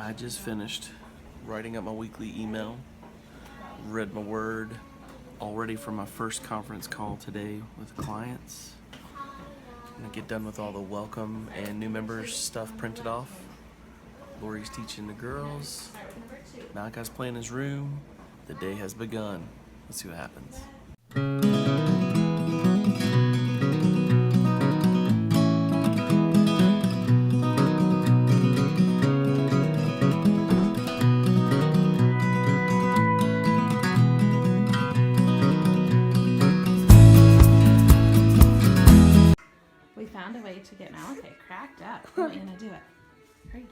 I just finished writing up my weekly email, read my word, all ready for my first conference call today with clients. I'm gonna get done with all the welcome and new members stuff printed off. Lori's teaching the girls. Malachi's playing his room. The day has begun. Let's see what happens. We found a way to get Malachi cracked up. Oh, Anna, do it. Hurry.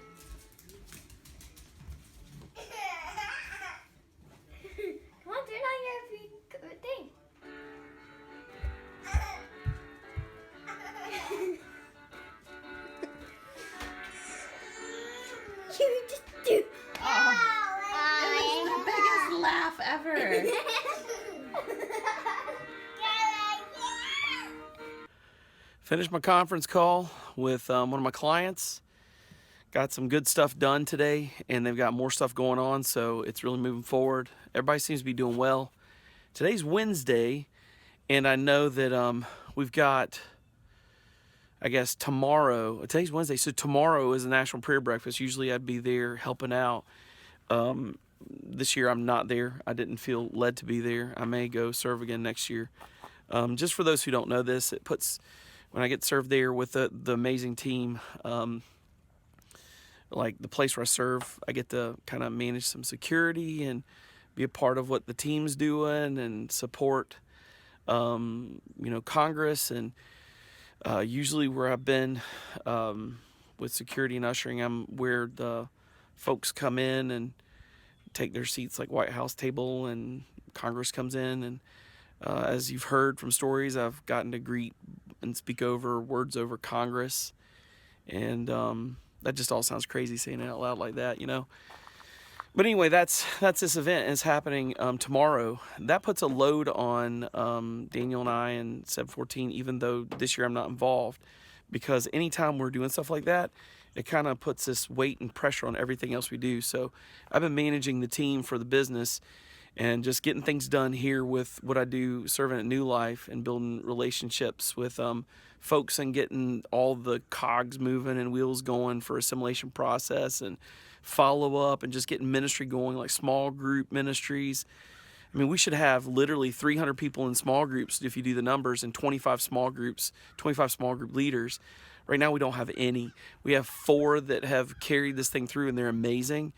Come on, turn on your thing. You just do. It was the biggest laugh ever. Finished my conference call with one of my clients. Got some good stuff done today, and they've got more stuff going on, so it's really moving forward. Everybody seems to be doing well. Today's Wednesday, and I know that we've got, I guess, tomorrow. Today's Wednesday, so tomorrow is the National Prayer Breakfast. Usually I'd be there helping out. This year I'm not there. I didn't feel led to be there. I may go serve again next year. Just for those who don't know this, it puts... When I get served there with the amazing team, like the place where I serve, I get to kind of manage some security and be a part of what the team's doing and support, Congress. And usually where I've been with security and ushering, I'm where the folks come in and take their seats, like White House table, and Congress comes in. And as you've heard from stories, I've gotten to greet and speak over words over Congress, and that just all sounds crazy saying it out loud like that, But anyway, that's this event, and it's happening tomorrow. That puts a load on Daniel and I and 714, even though this year I'm not involved, because anytime we're doing stuff like that, it kind of puts this weight and pressure on everything else we do. So I've been managing the team for the business and just getting things done here with what I do, serving at New Life and building relationships with folks and getting all the cogs moving and wheels going for assimilation process and follow up and just getting ministry going, like small group ministries. I mean, we should have literally 300 people in small groups if you do the numbers, and 25 small group leaders. Right now we don't have any. We have 4 that have carried this thing through, and they're amazing.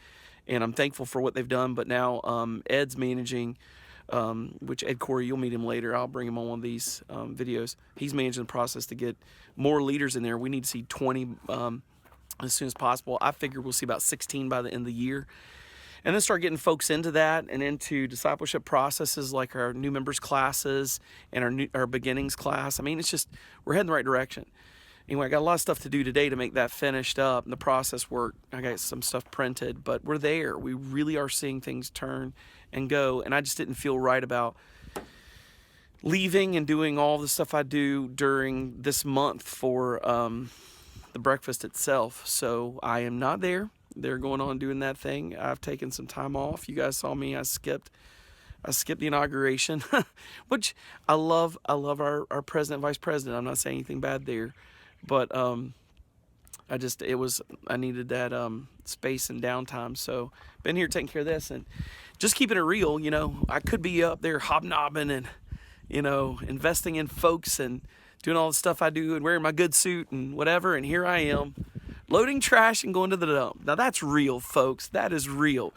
And I'm thankful for what they've done. But now Ed's managing, which Ed Corey, you'll meet him later. I'll bring him on one of these videos. He's managing the process to get more leaders in there. We need to see 20 as soon as possible. I figure we'll see about 16 by the end of the year. And then start getting folks into that and into discipleship processes like our new members classes and our beginnings class. I mean, it's just, we're heading the right direction. Anyway, I got a lot of stuff to do today to make that finished up and the process work. I got some stuff printed, but we're there. We really are seeing things turn and go. And I just didn't feel right about leaving and doing all the stuff I do during this month for the breakfast itself. So I am not there. They're going on doing that thing. I've taken some time off. You guys saw me. I skipped the inauguration, which I love. I love our president, vice president. I'm not saying anything bad there. But I needed that space and downtime. So been here taking care of this and just keeping it real. I could be up there hobnobbing and, investing in folks and doing all the stuff I do and wearing my good suit and whatever. And here I am loading trash and going to the dump. Now that's real, folks. That is real.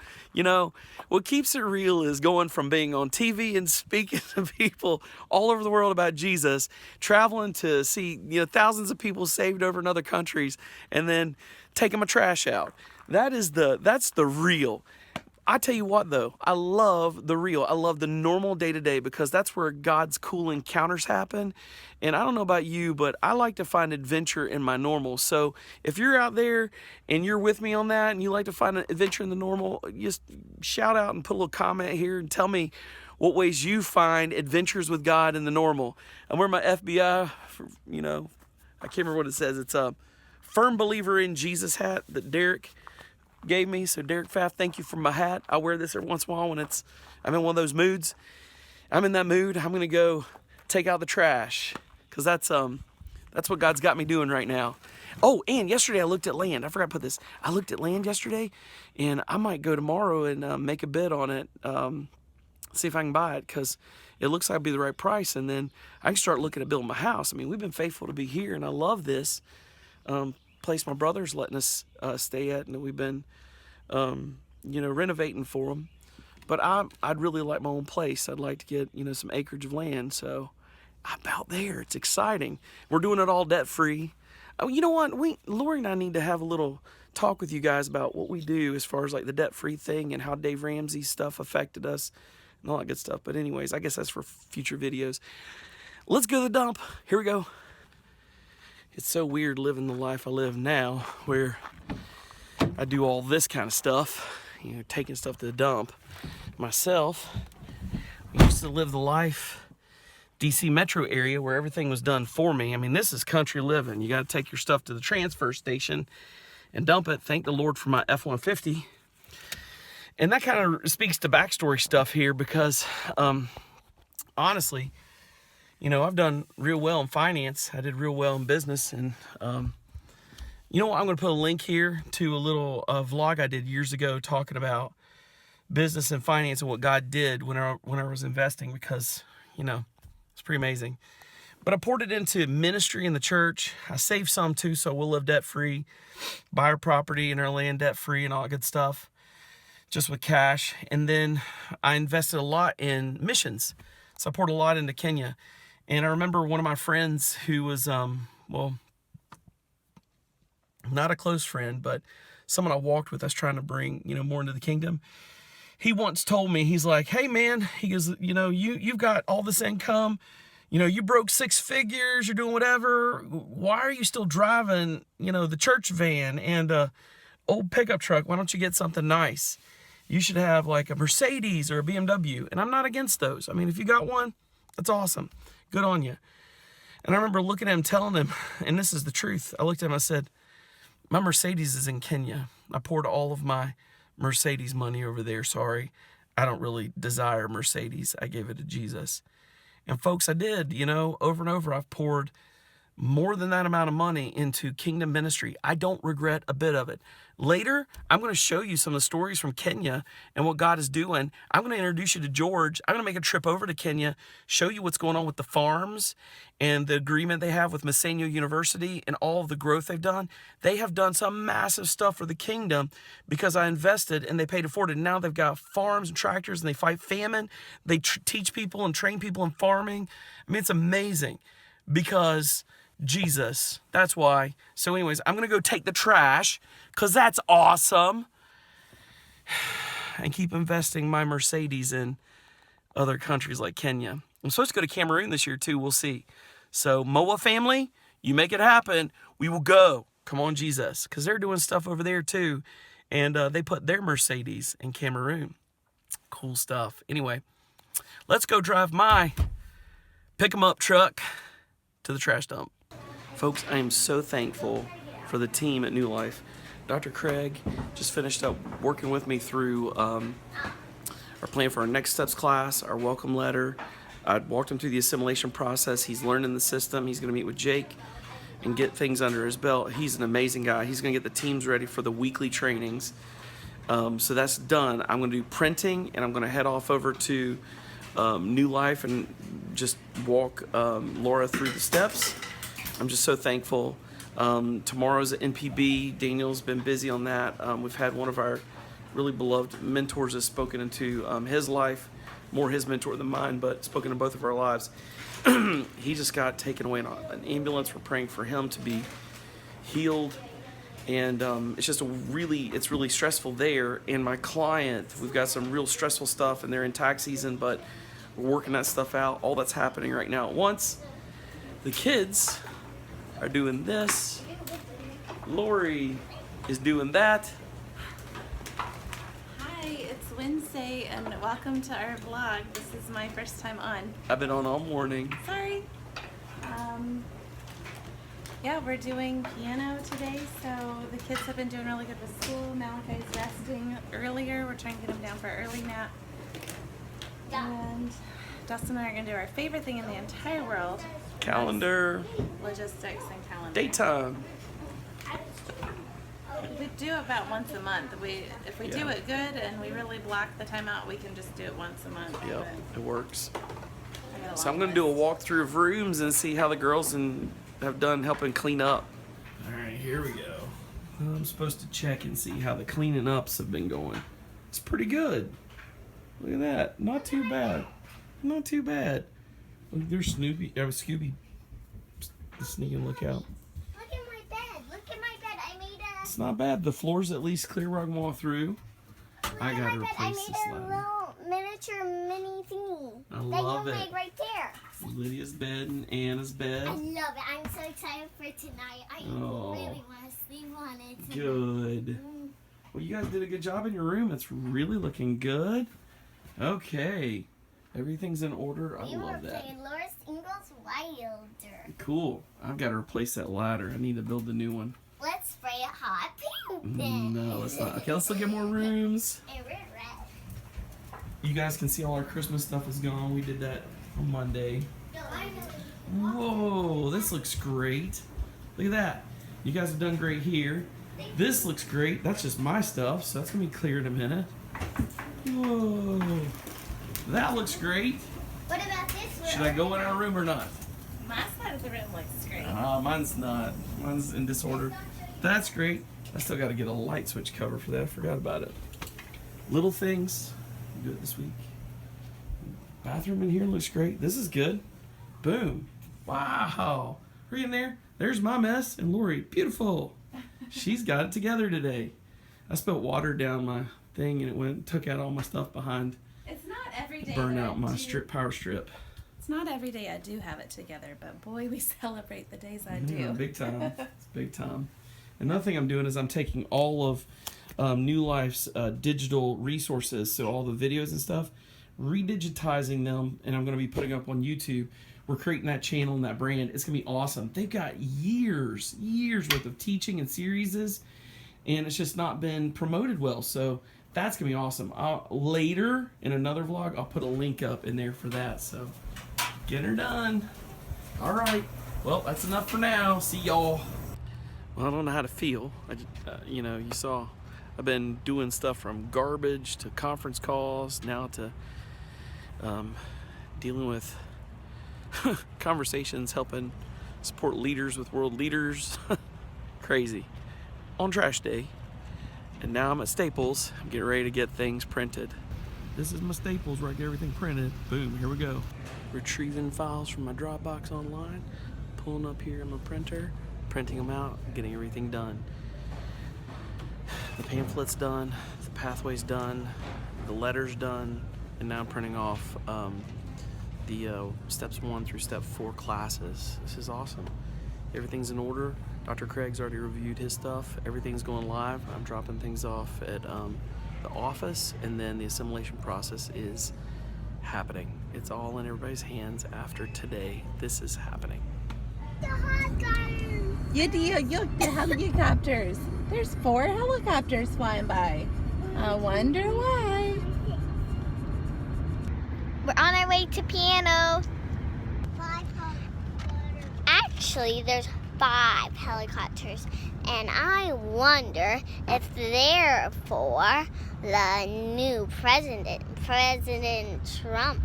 What keeps it real is going from being on TV and speaking to people all over the world about Jesus, traveling to see, thousands of people saved over in other countries, and then taking my trash out. That's the real. I tell you what, though, I love the real. I love the normal day-to-day because that's where God's cool encounters happen. And I don't know about you, but I like to find adventure in my normal. So if you're out there and you're with me on that and you like to find an adventure in the normal, just shout out and put a little comment here and tell me what ways you find adventures with God in the normal. I'm wearing my FBI, I can't remember what it says. It's a firm believer in Jesus hat that Derek gave me. So Derek Pfaff, thank you for my hat. I wear this every once in a while when I'm in one of those moods. I'm in that mood. I'm gonna go take out the trash because that's what God's got me doing right now. Oh, and yesterday I looked at land. I forgot to put this. I looked at land yesterday, and I might go tomorrow and make a bid on it. See if I can buy it because it looks like it'll be the right price, and then I can start looking at building my house. I mean, we've been faithful to be here, and I love this place my brother's letting us stay at, and we've been, renovating for them. But I'd really like my own place. I'd like to get, some acreage of land. So I'm out there. It's exciting. We're doing it all debt-free. Oh, you know what? Lori and I need to have a little talk with you guys about what we do as far as like the debt-free thing and how Dave Ramsey's stuff affected us and all that good stuff. But anyways, I guess that's for future videos. Let's go to the dump. Here we go. It's so weird living the life I live now where I do all this kind of stuff, taking stuff to the dump. Myself, I used to live the life DC metro area where everything was done for me. I mean, this is country living. You got to take your stuff to the transfer station and dump it. Thank the Lord for my F-150. And that kind of speaks to backstory stuff here because, honestly, I've done real well in finance. I did real well in business. And, you know what? I'm going to put a link here to a little vlog I did years ago talking about business and finance and what God did when I was investing because, it's pretty amazing. But I poured it into ministry in the church. I saved some too, so we'll live debt-free, buy our property and our land debt-free and all that good stuff, just with cash. And then I invested a lot in missions. So I poured a lot into Kenya. And I remember one of my friends who was, not a close friend, but someone I walked with, I was trying to bring, more into the kingdom. He once told me, he's like, hey man, he goes, you've got all this income, you broke 6 figures, you're doing whatever. Why are you still driving, the church van and a old pickup truck? Why don't you get something nice? You should have like a Mercedes or a BMW. And I'm not against those. I mean, if you got one, that's awesome. Good on you. And I remember looking at him, telling him, and this is the truth. I looked at him, I said, my Mercedes is in Kenya. I poured all of my Mercedes money over there. Sorry, I don't really desire Mercedes. I gave it to Jesus. And folks, I did, over and over. I've poured more than that amount of money into kingdom ministry. I don't regret a bit of it. Later, I'm going to show you some of the stories from Kenya and what God is doing. I'm going to introduce you to George. I'm going to make a trip over to Kenya, show you what's going on with the farms and the agreement they have with Masenyo University and all of the growth they've done. They have done some massive stuff for the kingdom because I invested and they paid it forward. And now they've got farms and tractors and they fight famine. They teach people and train people in farming. I mean, it's amazing because Jesus, that's why. So anyways, I'm going to go take the trash because that's awesome. And keep investing my Mercedes in other countries like Kenya. I'm supposed to go to Cameroon this year too. We'll see. So Moa family, you make it happen. We will go. Come on, Jesus. Because they're doing stuff over there too. And they put their Mercedes in Cameroon. Cool stuff. Anyway, let's go drive my pick-em-up truck to the trash dump. Folks, I am so thankful for the team at New Life. Dr. Craig just finished up working with me through our plan for our Next Steps class, our welcome letter. I walked him through the assimilation process. He's learning the system. He's going to meet with Jake and get things under his belt. He's an amazing guy. He's going to get the teams ready for the weekly trainings. So that's done. I'm going to do printing, and I'm going to head off over to New Life and just walk Laura through the steps. I'm just so thankful. Tomorrow's at NPB. Daniel's been busy on that. We've had one of our really beloved mentors has spoken into his life, more his mentor than mine, but spoken in both of our lives. He just got taken away in an ambulance. We're praying for him to be healed. And it's really stressful there. And my client, we've got some real stressful stuff, and they're in tax season, but we're working that stuff out. All that's happening right now at once. The kids are doing this. Lori is doing that. Hi, it's Wednesday and welcome to our vlog. This is my first time on. I've been on all morning. Sorry. Yeah, we're doing piano today, so the kids have been doing really good with school. Malachi's earlier. We're trying to get him down for an early nap. And Dustin and I are going to do our favorite thing in the entire world. Calendar. Logistics and calendar. Daytime. We do it about once a month. If we do it good and we really block the time out, we can just do it once a month. Yep, it works. I got a So I'm long gonna do a list. walkthrough of rooms and see how the girls have done helping clean up. All right, here we go. I'm supposed to check and see how the cleaning ups have been going. It's pretty good. Look at that. Not too bad. Not too bad. Look, there's Scooby. Sneaking look out. Look at my bed. Look at my bed. I made a. It's not bad. The floor's at least clear where I can walk through. I gotta I replace made this a ladder. little miniature mini thingy. I that love you it. made right there. Lydia's bed and Anna's bed. I love it. I'm so excited for tonight. I Oh. really want to sleep on it tonight. Good. Well, you guys did a good job in your room. It's really looking good. Okay. Everything's in order. I We were love that. playing Laura Ingalls Wilder. Cool. I've got to replace that ladder. I need to build a new one. Let's spray it hot pink then. No, let's not. Okay, let's look at more rooms. And we're red. You guys can see all our Christmas stuff is gone. We did that on Monday. No, I know. Whoa, this looks great. Look at that. You guys have done great here. This looks great. That's just my stuff, so that's going to be clear in a minute. Whoa. That looks great. What about this room? Should I go in our room or not? My side of the room looks great. Mine's not. Mine's in disorder. That's great. I still got to get a light switch cover for that. I forgot about it. Little things. Do it this week. Bathroom in here looks great. This is good. Boom. Wow. Hurry in there. There's my mess. And Lori, beautiful. She's got it together today. I spilled water down my thing and it took out all my stuff behind. It's not every day. Burn that out I my do- power strip. It's not every day I do have it together, but boy, we celebrate the days I do. Yeah, big time. It's big time. Another thing I'm doing is I'm taking all of New Life's digital resources, so all the videos and stuff, redigitizing them, and I'm going to be putting up on YouTube. We're creating that channel and that brand. It's going to be awesome. They've got years worth of teaching and series, and it's just not been promoted well. So that's going to be awesome. Later in another vlog, I'll put a link up in there for that. So get her done. All right. Well, that's enough for now. See y'all. Well, I don't know how to feel. You know, you saw I've been doing stuff from garbage to conference calls now to dealing with conversations, helping support leaders with world leaders. Crazy. On trash day. And now I'm at Staples. I'm getting ready to get things printed. This is my Staples where I get everything printed. Boom, here we go. Retrieving files from my Dropbox online, pulling up here on my printer, printing them out, getting everything done. The pamphlet's done, the pathway's done, the letter's done, and now I'm printing off the steps 1 through step 4 classes. This is awesome. Everything's in order. Dr. Craig's already reviewed his stuff. Everything's going live. I'm dropping things off at the office, and then the assimilation process is happening. It's all in everybody's hands after today. This is happening. The hot guys. The helicopters. There's 4 helicopters flying by. I wonder why. We're on our way to piano. Actually, there's 5 helicopters, and I wonder if they're for the new president, President Trump.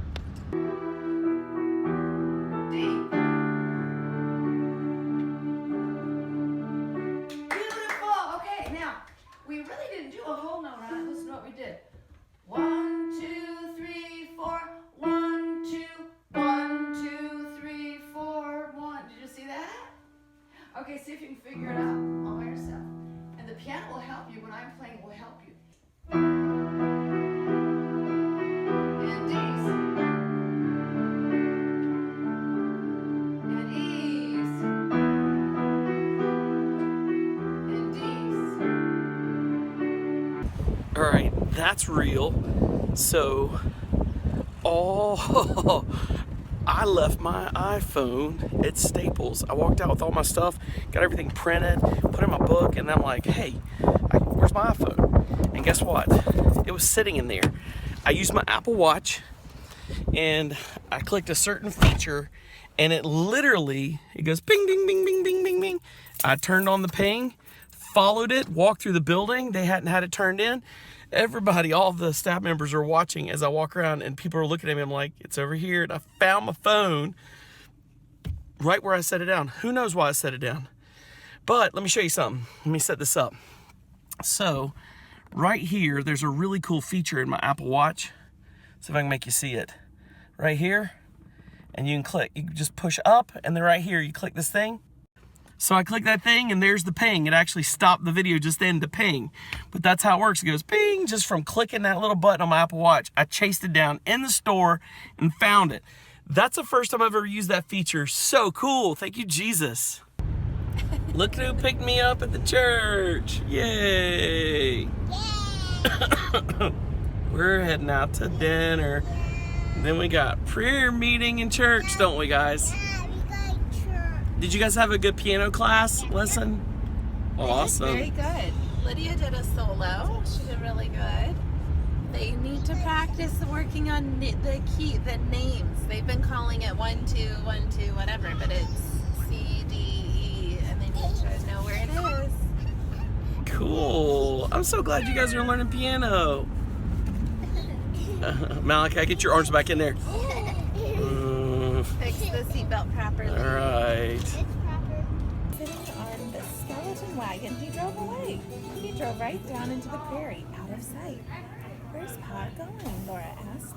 Beautiful. Okay, now we really didn't do a whole note on it. Listen to what we did. 1, 2, 3, 4. 1, 2, 1, 2, 3, 4, 1. Did you see that? Okay, see if you can figure it out all by yourself. And the piano will help you. When I'm playing, it will help you. And D's. And E's. And D's. All right, that's real. So, I left my iPhone at Staples. I walked out with all my stuff, got everything printed, put in my book, and I'm like, hey, where's my iPhone? And guess what? It was sitting in there. I used my Apple Watch and I clicked a certain feature and it literally, it goes ping, ding, bing, bing, bing, bing, bing. I turned on the ping, followed it, walked through the building. They hadn't had it turned in. Everybody, all the staff members are watching as I walk around and people are looking at me. I'm like, it's over here. And I found my phone right where I set it down. Who knows why I set it down? But let me show you something. Let me set this up. So right here, there's a really cool feature in my Apple Watch. See if I can make you see it. Right here, and you can click. You can just push up, and then right here, you click this thing. So I click that thing, and there's the ping. It actually stopped the video just then to ping. But that's how it works. It goes ping just from clicking that little button on my Apple Watch. I chased it down in the store and found it. That's the first time I've ever used that feature. So cool. Thank you, Jesus. Look who picked me up at the church. Yay. Yay! We're heading out to dinner. Then we got prayer meeting in church, don't we, guys? Yeah, we got church. Did you guys have a good piano class lesson? Awesome. Very good. Lydia did a solo. She did really good. They need to practice working on the names. They've been calling it 1, 2, 1, 2, whatever, but it's C, D, E, and they need to know where it is. Cool. I'm so glad you guys are learning piano. Malachi, get your arms back in there. Fix the seatbelt properly. All right. It's proper. Sitting on the skeleton wagon, he drove away. He drove right down into the prairie, out of sight. Where's Pa going? Laura asked.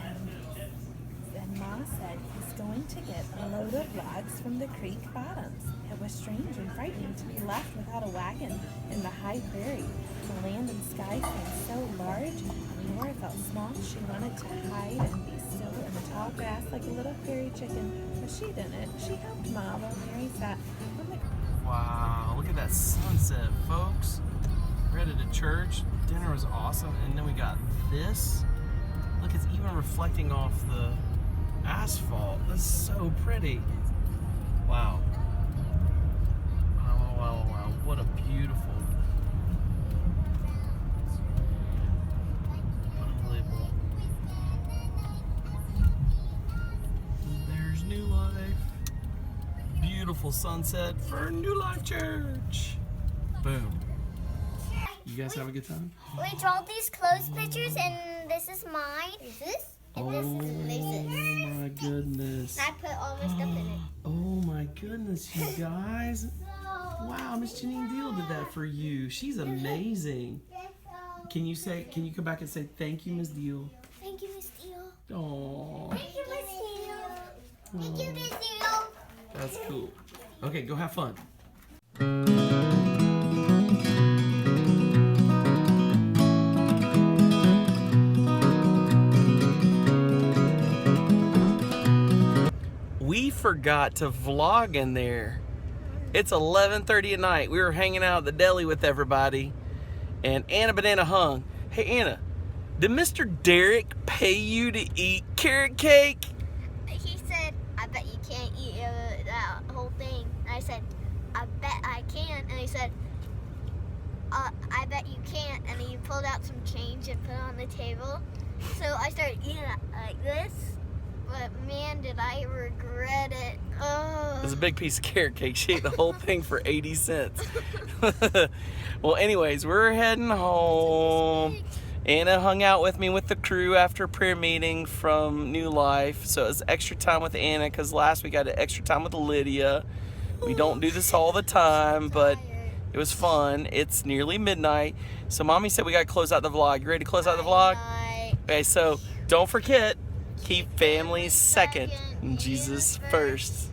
And then Ma said he's going to get a load of logs from the creek bottoms. It was strange and frightening to be left without a wagon in the high prairie. The land and sky seemed so large, and Laura felt small. She wanted to hide and be still in the tall grass like a little prairie chicken, but she didn't. She helped Ma while Mary sat on the... Wow, look at that sunset, folks. We're headed to church. Dinner was awesome. And then we got this. Look, it's even reflecting off the asphalt. That's so pretty. Wow. Wow, wow, wow. What a beautiful. Unbelievable. There's New Life. Beautiful sunset for New Life Church. Boom. You guys have a good time? We draw these clothes pictures, and this is mine. Is this? And this is Lisa's. Oh my goodness. I put all my stuff in it. Oh my goodness, you guys. Wow, Miss Janine Deal did that for you. She's amazing. Can you come back and say thank you, Miss Deal? Thank you, Miss Deal. Oh, Thank you, Miss Deal. Thank you, Miss Deal. that's cool. Okay, go have fun. We forgot to vlog in there. It's 11:30 at night. We were hanging out at the deli with everybody, and Anna Banana hung. Hey Anna, did Mr. Derek pay you to eat carrot cake? He said, I bet you can't eat that whole thing. And I said, I bet I can. And he said, I bet you can't. And he pulled out some change and put it on the table. So I started eating it like this. But man, did I regret it. Oh. It was a big piece of carrot cake. She ate the whole thing for 80 cents. Well, anyways, we're heading home. Anna hung out with me with the crew after prayer meeting from New Life. So it was extra time with Anna because last week I had extra time with Lydia. We don't do this all the time, but it was fun. It's nearly midnight. So Mommy said we got to close out the vlog. You ready to close out the vlog? Okay, so don't forget, keep families second and Jesus first.